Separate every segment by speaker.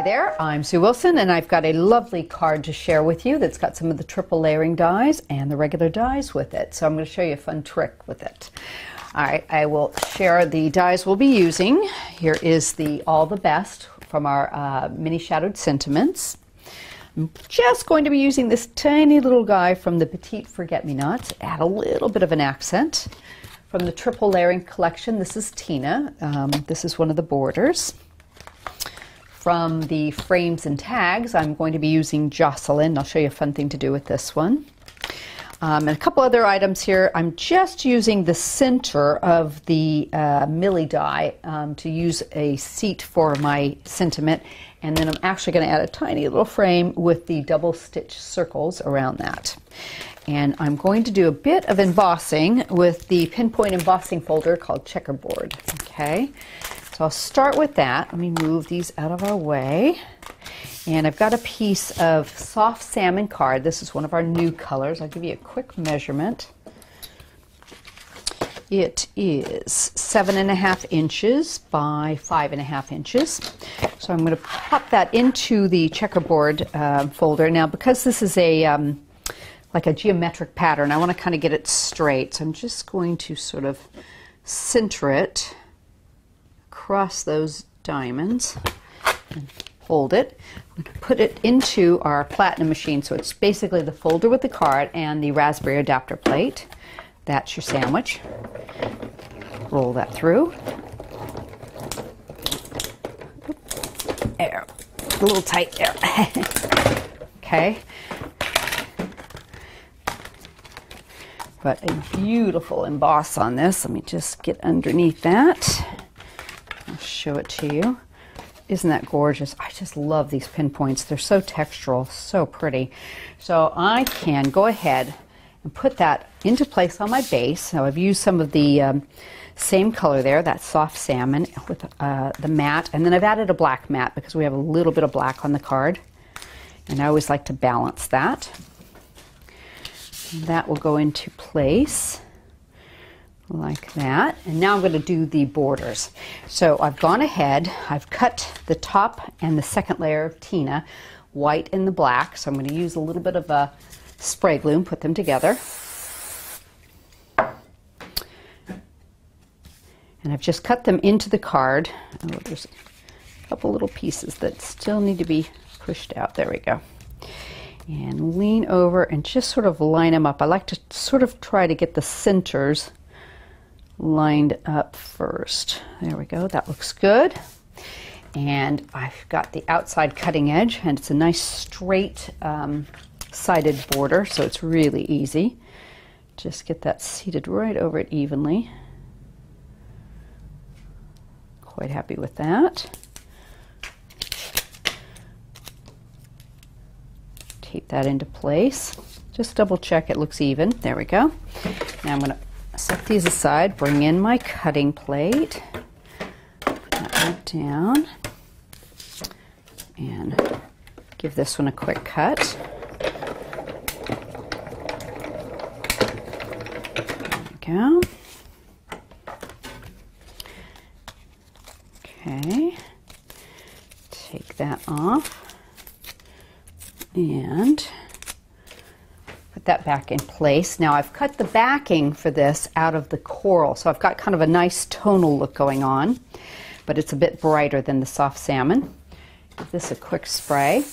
Speaker 1: Hi there, I'm Sue Wilson, and I've got a lovely card to share with you that's got some of the triple layering dies and the regular dies with it. So I'm going to show you a fun trick with it. All right, I will share the dies we'll be using. Here is the All the Best from our Mini Shadowed Sentiments. I'm just going to be using this tiny little guy from the Petite Forget-Me-Nots, add a little bit of an accent. From the triple layering collection, this is Tina. This is one of the borders. From the frames and tags, I'm going to be using Jocelyn. I'll show you a fun thing to do with this one. And a couple other items here. I'm just using the center of the Millie die to use a seat for my sentiment. And then I'm actually going to add a tiny little frame with the double stitch circles around that. And I'm going to do a bit of embossing with the Pinpoint embossing folder called Checkerboard. Okay. So I'll start with that. Let me move these out of our way. And I've got a piece of soft salmon card. This is one of our new colors. I'll give you a quick measurement. It is 7.5 inches by 5.5 inches. So I'm going to pop that into the checkerboard folder. Now, because this is a like a geometric pattern, I want to kind of get it straight. So I'm just going to sort of center it across those diamonds and hold it. I'm going to put it into our platinum machine. So it's basically the folder with the card and the Raspberry adapter plate. That's your sandwich. Roll that through. There. A little tight there. Okay. Got a beautiful emboss on this. Let me just get underneath that. I'll show it to you. Isn't that gorgeous? I just love these pinpoints. They're so textural, so pretty. So I can go ahead and put that into place on my base. Now I've used some of the same color there, that soft salmon with the matte, and then I've added a black matte because we have a little bit of black on the card, and I always like to balance that. And that will go into place like that. And now I'm going to do the borders. So I've gone ahead, I've cut the top and the second layer of Tina, white and the black. So I'm going to use a little bit of a spray glue and put them together. And I've just cut them into the card. Oh, there's a couple little pieces that still need to be pushed out. There we go. And lean over and just sort of line them up. I like to sort of try to get the centers lined up first. There we go. That looks good. And I've got the outside cutting edge, and it's a nice straight sided border, so it's really easy. Just get that seated right over it evenly. Quite happy with that. Tape that into place. Just double check it looks even. There we go. Now I'm going to set these aside, bring in my cutting plate, put that one down, and give this one a quick cut. There we go. Okay, take that off and put that back in place. Now I've cut the backing for this out of the coral, so I've got kind of a nice tonal look going on, but it's a bit brighter than the soft salmon. Give this a quick spray.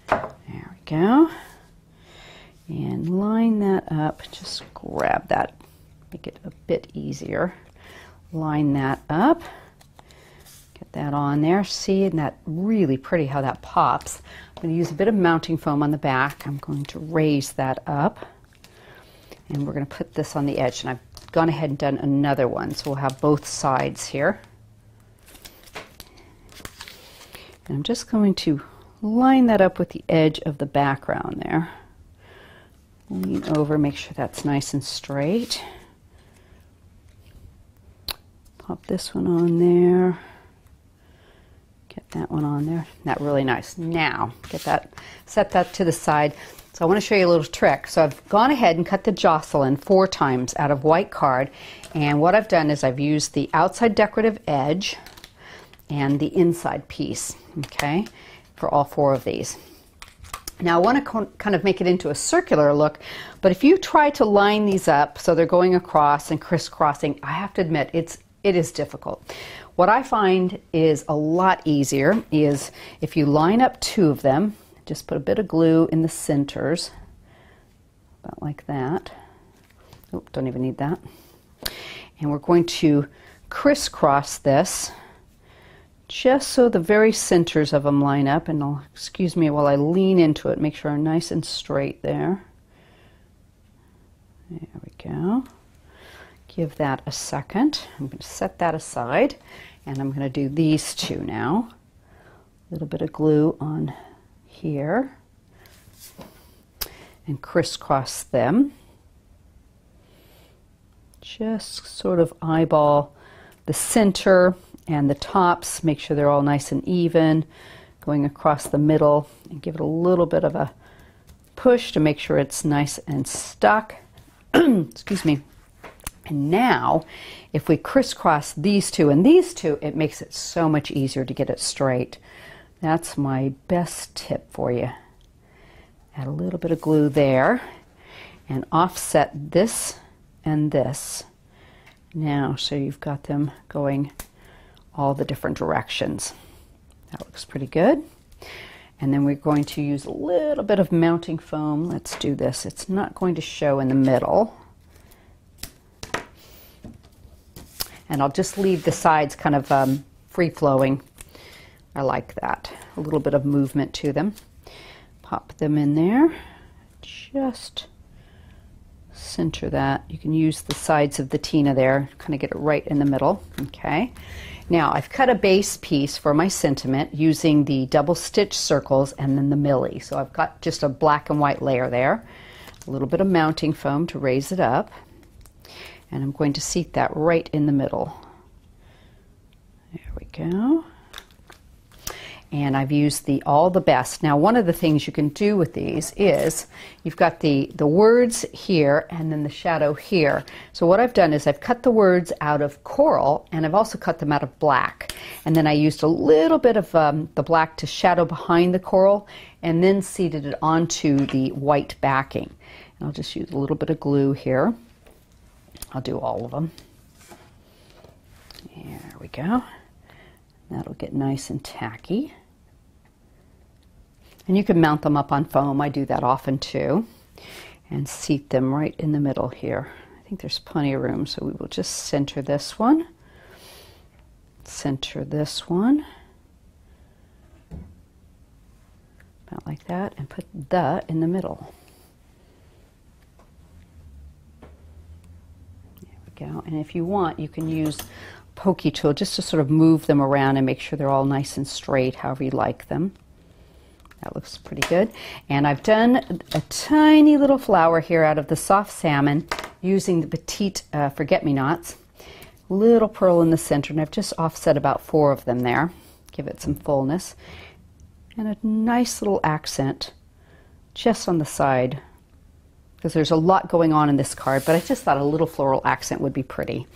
Speaker 1: There we go. And line that up, just grab that, make it a bit easier. Line that up. Get that on there. See, and that really pretty how that pops. I'm going to use a bit of mounting foam on the back. I'm going to raise that up. And we're going to put this on the edge. And I've gone ahead and done another one. So we'll have both sides here. And I'm just going to line that up with the edge of the background there. Lean over, make sure that's nice and straight. Pop this one on there. Get that one on there. That really nice. Now, get that, set that to the side. So I want to show you a little trick. So I've gone ahead and cut the Jocelyn 4 times out of white card. And what I've done is I've used the outside decorative edge and the inside piece, okay, for all 4 of these. Now I want to kind of make it into a circular look, but if you try to line these up so they're going across and crisscrossing, I have to admit it is difficult. What I find is a lot easier is if you line up 2 of them, just put a bit of glue in the centers, about like that. Oh, don't even need that. And we're going to crisscross this just so the very centers of them line up, and excuse me while I lean into it, make sure I'm nice and straight there. There we go. Give that a second. I'm going to set that aside, and I'm going to do these 2 now. A little bit of glue on here and crisscross them. Just sort of eyeball the center and the tops, make sure they're all nice and even, going across the middle, and give it a little bit of a push to make sure it's nice and stuck. Excuse me. And now, if we crisscross these 2 and these 2, it makes it so much easier to get it straight. That's my best tip for you. Add a little bit of glue there, and offset this and this. Now, so you've got them going all the different directions. That looks pretty good. And then we're going to use a little bit of mounting foam. Let's do this. It's not going to show in the middle. And I'll just leave the sides kind of free-flowing. I like that. A little bit of movement to them. Pop them in there. Just center that. You can use the sides of the Tina there, kind of get it right in the middle. Okay. Now I've cut a base piece for my sentiment using the double stitch circles and then the Millie. So I've got just a black and white layer there. A little bit of mounting foam to raise it up. And I'm going to seat that right in the middle. There we go. And I've used the All the Best. Now, one of the things you can do with these is you've got the words here and then the shadow here. So what I've done is I've cut the words out of coral, and I've also cut them out of black. And then I used a little bit of the black to shadow behind the coral, and then seated it onto the white backing. And I'll just use a little bit of glue here. I'll do all of them. There we go. That'll get nice and tacky. And you can mount them up on foam. I do that often too. And seat them right in the middle here. I think there's plenty of room, so we will just center this one. Center this one. About like that, and put the in the middle. There we go. And if you want, you can use a pokey tool just to sort of move them around and make sure they're all nice and straight, however you like them. That looks pretty good. And I've done a tiny little flower here out of the soft salmon using the Petite forget-me-nots. Little pearl in the center, and I've just offset about 4 of them there. Give it some fullness. And a nice little accent just on the side, because there's a lot going on in this card, but I just thought a little floral accent would be pretty.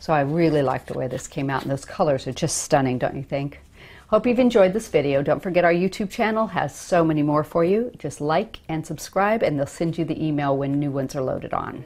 Speaker 1: So I really like the way this came out, and those colors are just stunning, don't you think? Hope you've enjoyed this video. Don't forget our YouTube channel has so many more for you. Just like and subscribe, and they'll send you the email when new ones are loaded on.